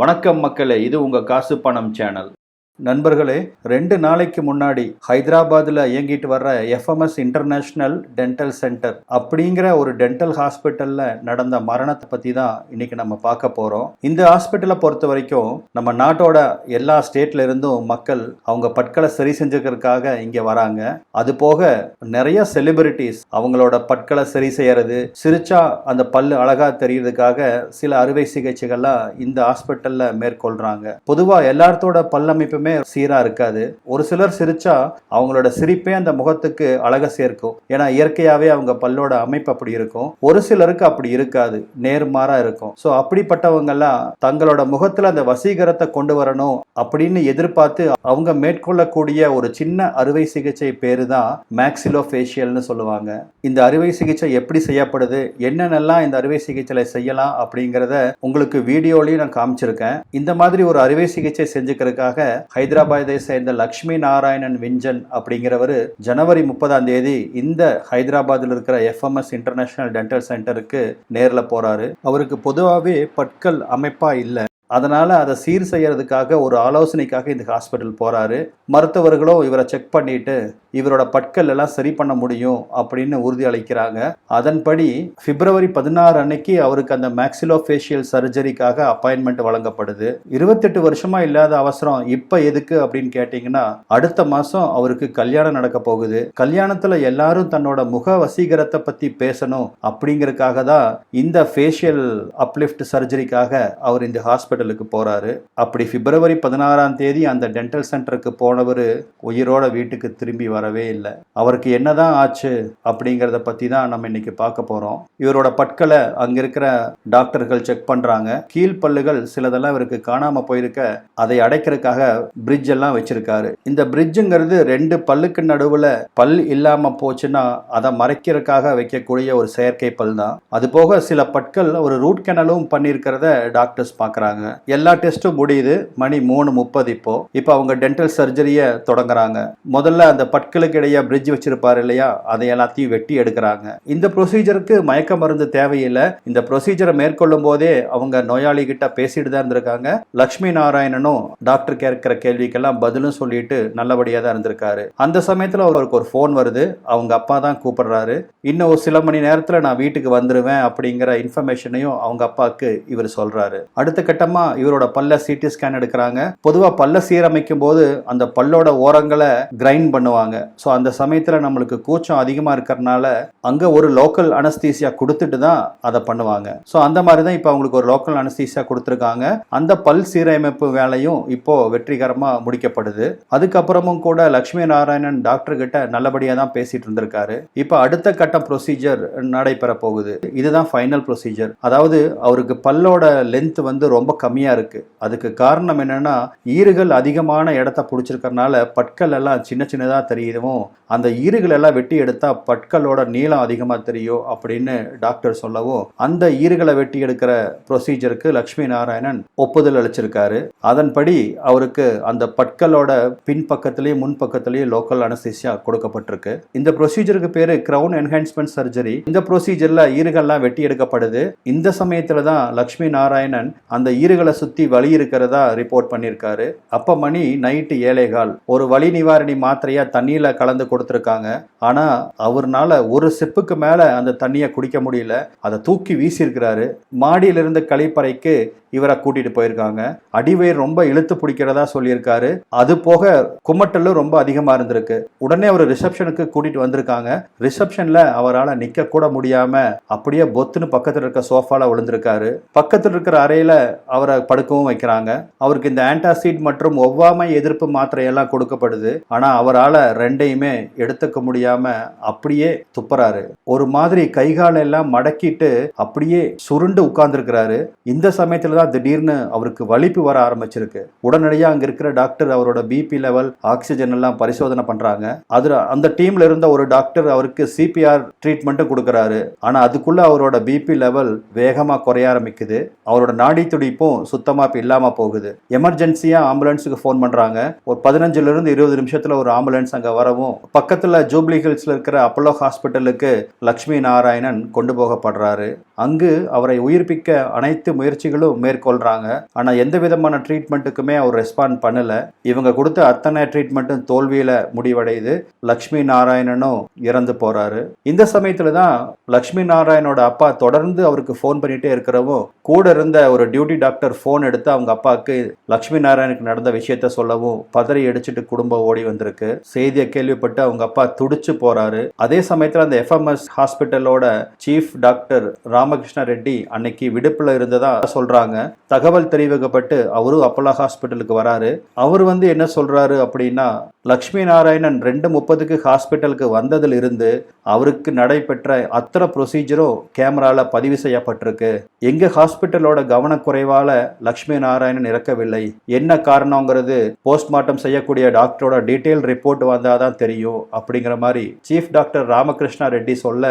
வணக்கம் மக்களே, இது உங்கள் காசு பணம் சேனல். நண்பர்களே, 2 நாளைக்கு முன்னாடி ஹைதராபாத்தில் இயங்கிட்டு வர்ற எஃப்எம்எஸ் இன்டர்நேஷ்னல் டென்டல் சென்டர் அப்படிங்கிற ஒரு டென்டல் ஹாஸ்பிட்டலில் நடந்த மரணத்தை பற்றி தான் இன்னைக்கு நம்ம பார்க்க போகிறோம். இந்த ஹாஸ்பிட்டலை பொறுத்த வரைக்கும் நம்ம நாட்டோட எல்லா ஸ்டேட்ல இருந்தும் மக்கள் அவங்க பற்களை சரி செஞ்சுக்கிறதுக்காக இங்கே வராங்க. அது போக நிறைய செலிபிரிட்டிஸ் அவங்களோட பற்களை சரி செய்யறது, சிரிச்சா அந்த பல்லு அழகா தெரியறதுக்காக சில அறுவை சிகிச்சைகள்லாம் இந்த ஹாஸ்பிட்டலில் மேற்கொள்றாங்க. பொதுவாக எல்லாத்தோட பல்லமைப்பு சீரா இருக்காது. ஒரு சிலர் சிரிச்சா அவங்களோட சிரிப்பே அந்த முகத்துக்கு அழக சேர்க்கும். ஏன்னா இயற்கையாவே அவங்க பல்லோட அமைப்பு அப்படி இருக்கும். ஒரு சிலருக்கு அப்படி இருக்காது, நேர்மாறா இருக்கும். ஸோ அப்படிப்பட்டவங்க எல்லாம் தங்களோட முகத்துல அந்த வசீகரத்தை கொண்டு வரணும் அப்படின்னு எதிர்பார்த்து அவங்க மேற்கொள்ளக்கூடிய ஒரு சின்ன அறுவை சிகிச்சை பேரு தான் மேக்ஸிலோஃபேஷியல்னு சொல்லுவாங்க. இந்த அறுவை சிகிச்சை எப்படி செய்யப்படுது, என்னென்னலாம் இந்த அறுவை சிகிச்சையில செய்யலாம் அப்படிங்கிறத உங்களுக்கு வீடியோலையும் நான் காமிச்சிருக்கேன். இந்த மாதிரி ஒரு அறுவை சிகிச்சை செஞ்சுக்கிறதுக்காக ஹைதராபாத்தை சேர்ந்த லக்ஷ்மி நாராயணன் விஞ்சன் அப்படிங்கிறவர் ஜனவரி 30 இந்த ஹைதராபாத்தில் இருக்கிற எஃப்எம்எஸ் இன்டர்நேஷனல் டென்டல் சென்டருக்கு நேரில் போறாரு. அவருக்கு பொதுவாகவே பற்கள் அமைப்பா இல்லை. அதனால அதை சீர் செய்யறதுக்காக ஒரு ஆலோசனைக்காக இந்த ஹாஸ்பிட்டல் போறாரு. மருத்துவர்களும் இவரை செக் பண்ணிட்டு இவரோட பற்கள் எல்லாம் சரி பண்ண முடியும் அப்படின்னு உறுதி அளிக்கிறாங்க. அதன்படி பிப்ரவரி 16 அன்னைக்கு அவருக்கு அந்த மேக்ஸிலோஃபேஷியல் சர்ஜரிக்காக அப்பாயின்மெண்ட் வழங்கப்படுது. 28 வருஷமா இல்லாத அவசரம் இப்ப எதுக்கு அப்படின்னு கேட்டீங்கன்னா, அடுத்த மாசம் அவருக்கு கல்யாணம் நடக்க போகுது. கல்யாணத்துல எல்லாரும் தன்னோட முக வசீகரத்தை பத்தி பேசணும் அப்படிங்கறதுக்காக தான் இந்த ஃபேஷியல் அப்லிஃப்ட் சர்ஜரிக்காக அவர் இந்த ஹாஸ்பிட்டலுக்கு போறாரு. அப்படி பிப்ரவரி 16 அந்த டென்டல் சென்டருக்கு போனவர் உயிரோட வீட்டுக்கு திரும்பி வரவே இல்லை. அவருக்கு என்னதான் ஆச்சு அப்படிங்கறத பத்தி தான் நம்ம இன்னைக்கு பார்க்க போறோம். இவரோட பற்களை அங்க இருக்கிற டாக்டர்கள் செக் பண்றாங்க. கீழ் பல்லுகள் சிலதெல்லாம் இவருக்கு காணாம போயிருக்க அதை அடைக்கிறதுக்காக பிரிட்ஜ் எல்லாம் வச்சிருக்காரு. இந்த பிரிட்ஜுங்கிறது 2 பல்லுக்கு நடுவுல பல் இல்லாம போச்சுன்னா அதை மறைக்கிறதுக்காக வைக்கக்கூடிய ஒரு செயற்கை பல் தான். அது போக சில பற்கள் ஒரு ரூட் கேனலும் பண்ணியிருக்கிறத டாக்டர்ஸ் பார்க்கறாங்க. எல்லா டெஸ்ட்டும் முடியுது. மணி 3:30 இப்போ அவங்க டென்டல் சர்ஜரியை தொடங்குறாங்க. முதல்ல அந்த பற்களுக்கு இடையே பிரிட்ஜ் வச்சிருப்பாரு இல்லையா, அதை எல்லாத்தையும் வெட்டி எடுக்கிறாங்க. இந்த ப்ரொசீஜருக்கு மயக்க மருந்து தேவையில்லை. இந்த ப்ரொசீஜரை மேற்கொள்ளும் போதே அவங்க நோயாளி கிட்ட பேசிட்டு தான் இருந்திருக்காங்க. லக்ஷ்மி நாராயணனும் டாக்டர் கேட்கிற கேள்விக்கெல்லாம் பதிலும் சொல்லிட்டு நல்லபடியா தான் இருந்திருக்காரு. அந்த சமயத்துல அவருக்கு ஒரு போன் வருது. அவங்க அப்பா தான் கூப்பிடுறாரு. இன்னும் ஒரு சில மணி நேரத்துல நான் வீட்டுக்கு வந்துருவேன் அப்படிங்கிற இன்ஃபர்மேஷனையும் அவங்க அப்பாவுக்கு இவர் சொல்றாரு. அடுத்த கட்டமா இவரோட பல்ல சிடி ஸ்கேன் எடுக்கிறாங்க. பொதுவா பல்ல சீரமைக்கும் போது அந்த பல்லோட ஓரங்களை கிரைண்ட் பண்ணுவாங்க. ஸோ அந்த சமயத்துல நம்மளுக்கு கூச்சம் அதிகமா இருக்கிறதுனால அங்க ஒரு லோக்கல் அனஸ்தீசியா கொடுத்துட்டு தான் அதை பண்ணுவாங்க. ஸோ அந்த மாதிரி தான் இப்போ அவங்களுக்கு ஒரு லோக்கல் அனஸ்தீசியா கொடுத்துருக்காங்க. அந்த பல் சீரமைப்பு வேலையும் இப்போ வெற்றிகரமா முடிக்கப்படுது. அதுக்கப்புறமும் கூட லக்ஷ்மி நாராயணன் டாக்டர் கிட்ட நல்லபடியா தான் பேசிட்டு இருந்திருக்காரு. இப்போ அடுத்த கட்ட ப்ரொசீஜர் நடைபெற போகுது. இதுதான் ஃபைனல் ப்ரொசீஜர். அதாவது அவருக்கு பல்லோட லென்த் ரொம்ப கம்மியா இருக்கு. அதுக்கு காரணம் என்னன்னா, ஈறுகள் அதிகமான இடத்தை பிடிச்சிருக்கிறதுனால பற்கள் எல்லாம் சின்ன சின்னதா தெரியுதும், அந்த ஈறுகள் எல்லாம் வெட்டி எடுத்தா பற்களோட நீளம் அதிகமா தெரியும் அப்படின்னு டாக்டர் சொல்லவும், அந்த ஈறுகளை வெட்டி எடுக்கிற ப்ரொசீஜருக்கு லக்ஷ்மி நாராயணன் ஒப்புதல் அளிச்சிருக்காரு. அதன்படி அவருக்கு அந்த பற்களோட பின்பக்கத்திலேயும் முன்பக்கத்திலேயும் லோக்கல் அனஸ்தீசியா கொடுக்கப்பட்டிருக்கு. இந்த ப்ரொசீஜருக்கு பேரு கிரவுன் என்ஹான்ஸ்மெண்ட் சர்ஜரி. இந்த ப்ரொசீஜர்ல ஈறுகள்லாம் வெட்டி எடுக்கப்படுது. இந்த சமயத்துல தான் லக்ஷ்மி நாராயணன் அந்த ஈறுகளை சுத்தி வலி இருக்கிறதா ரிப்போர்ட் பண்ணியிருக்காரு. அப்ப மணி நைட்டு 7:15. ஒரு வலி நிவாரணி மாத்திரையா தண்ணியில கலந்து கொடுத்துருக்காங்க. ஆனா அவர்னால ஒரு சிப்புக்கு மேல அந்த தண்ணியை குடிக்க முடியல. அதை தூக்கி வீசியிருக்கிறாரு. மாடியிலிருந்து கழிப்பறைக்கு இவரை கூட்டிட்டு போயிருக்காங்க. அடிவயிறு ரொம்ப இழுத்து பிடிக்கிறதா சொல்லியிருக்காரு. அது போக குமட்டலும் ரொம்ப அதிகமா இருந்திருக்கு. உடனே அவர் ரிசப்ஷனுக்கு கூட்டிட்டு வந்திருக்காங்க. ரிசப்ஷன்ல அவரால் நிக்க கூட முடியாம அப்படியே பொத்துன்னு பக்கத்துல இருக்க சோஃபால விழுந்திருக்காரு. பக்கத்துல இருக்கிற அறையில அவரை படுக்கவும் வைக்கிறாங்க. அவருக்கு இந்த ஆன்டாசிட் மற்றும் ஒவ்வாமை எதிர்ப்பு மாத்திரையெல்லாம் கொடுக்கப்படுது. ஆனா அவரால் ரெண்டையுமே எடுத்துக்க முடியாம அப்படியே துப்புறாரு. ஒரு மாதிரி கைகால எல்லாம் மடக்கிட்டு அப்படியே சுருண்டு உட்கார்ந்து இருக்கிறாரு. இந்த சமயத்துல திடீர்னு அவருக்கு வலிப்பு வர ஆரம்பிச்சிருக்கு. உடனடியாக அங்க இருக்கிற டாக்டர் அவரோட பிபி லெவல், ஆக்சிஜன் எல்லாம் பரிசோதனை பண்றாங்க. அதுல அந்த டீம்ல இருந்த ஒரு டாக்டர் அவருக்கு சிபிஆர் ட்ரீட்மெண்ட் கொடுக்கறாரு. ஆனா அதுக்குள்ள அவரோட பிபி லெவல் வேகமா குறைய ஆரம்பிக்குது. அவரோட நாடி துடிப்பும் சுத்தமா இல்லாம போகுது. எமர்ஜென்சியா ஆம்புலன்ஸுக்கு போன் பண்றாங்க. ஒரு 15 இருந்து 20 நிமிஷத்துல ஒரு ஆம்புலன்ஸ் அங்க வரவும் பக்கத்துல ஜூப்ளி ஹில்ஸ்ல இருக்கிற அப்போலோ ஹாஸ்பிட்டலுக்கு லக்ஷ்மி நாராயணன் கொண்டு போகப்படுறாரு. அங்கு அவரை உயிர்ப்பிக்க அனைத்து முயற்சிகளும் மேற்கொள்றாங்க. ஆனா எந்த விதமான ட்ரீட்மெண்ட்டுக்குமே அவர் ரெஸ்பாண்ட் பண்ணல. இவங்க கொடுத்த அத்தனை ட்ரீட்மெண்ட்டும் தோல்வியில முடிவடையுது. லட்சுமி நாராயணனும் இறந்து போறாரு. இந்த சமயத்துல தான் லட்சுமி நாராயணோட அப்பா தொடர்ந்து அவருக்கு ஃபோன் பண்ணிட்டே இருக்கிறவும் கூட இருந்த ஒரு டியூட்டி டாக்டர் ஃபோன் எடுத்து அவங்க அப்பாவுக்கு லட்சுமி நாராயணுக்கு நடந்த விஷயத்த சொல்லவும் பதறி அடிச்சுட்டு குடும்பம் ஓடி வந்திருக்கு. செய்தியை கேள்விப்பட்டு அவங்க அப்பா துடிச்சு போறாரு. அதே சமயத்துல அந்த எஃப்எம்எஸ் ஹாஸ்பிட்டலோட சீஃப் டாக்டர் ராமகிருஷ்ண ரெட்டி அன்னைக்கு விடுப்புல இருந்ததா சொல்றாங்க. தகவல் தெரிவிக்கப்பட்டு அவரும் அப்பல்லோ ஹாஸ்பிட்டலுக்கு வராரு. அவர் என்ன சொல்றாரு அப்படின்னா, லட்சுமி நாராயணன் 2:30க்கு ஹாஸ்பிட்டலுக்கு வந்ததில் இருந்து அவருக்கு நடைபெற்ற அத்தனை ப்ரொசீஜரும் கேமரால பதிவு செய்யப்பட்டிருக்கு. எங்க ஹாஸ்பிட்டலோட கவனக்குறைவால லட்சுமி நாராயணன் இறக்கவில்லை. என்ன காரணங்கிறது போஸ்ட்மார்ட்டம் செய்யக்கூடிய டாக்டரோட டீட்டெயில் ரிப்போர்ட் வந்தாதான் தெரியும் அப்படிங்கிற மாதிரி சீஃப் டாக்டர் ராமகிருஷ்ணா ரெட்டி சொல்ல,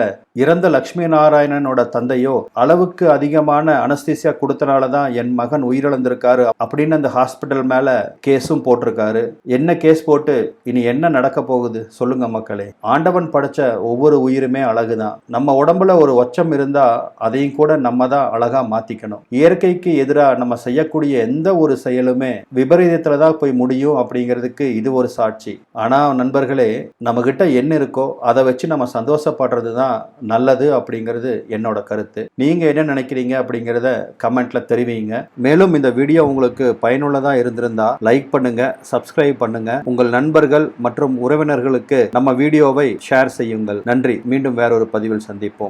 இறந்த லட்சுமி நாராயணனோட தந்தையோ அளவுக்கு அதிகமான அனஸ்தீசியா கொடுத்தனாலதான் என் மகன் உயிரிழந்திருக்காரு அப்படின்னு அந்த ஹாஸ்பிட்டல் மேல கேஸும் போட்டிருக்காரு. என்ன கேஸ் போட்டு இனி என்ன நடக்க போகுது சொல்லுங்க மக்களே. ஆண்டவன் படைச்ச ஒவ்வொரு உயிருமே அழகுதான். நம்ம உடம்புல ஒரு ஒச்சம் இருந்தா அதையும் கூட நம்ம தான் அழகா மாத்திக்கணும். இயற்கைக்கு எதிராக நம்ம செய்யக்கூடிய எந்த ஒரு செயலுமே விபரீதத்துல தான் போய் முடியும் அப்படிங்கிறதுக்கு இது ஒரு சாட்சி. ஆனா நண்பர்களே, நம்ம கிட்ட என்ன இருக்கோ அதை வச்சு நம்ம சந்தோஷப்படுறது தான் நல்லது அப்படிங்கிறது என்னோட கருத்து. நீங்க என்ன நினைக்கிறீங்க அப்படிங்கிறத கமெண்ட்ல தெரிவிங்க. மேலும் இந்த வீடியோ உங்களுக்கு பயனுள்ளதா இருந்திருந்தா லைக் பண்ணுங்க, சப்ஸ்கிரைப் பண்ணுங்க, உங்கள் நண்பர்கள் மற்றும் உறவினர்களுக்கு நம்ம வீடியோவை ஷேர் செய்யுங்கள். நன்றி. மீண்டும் வேறொரு பதிவில் சந்திப்போம்.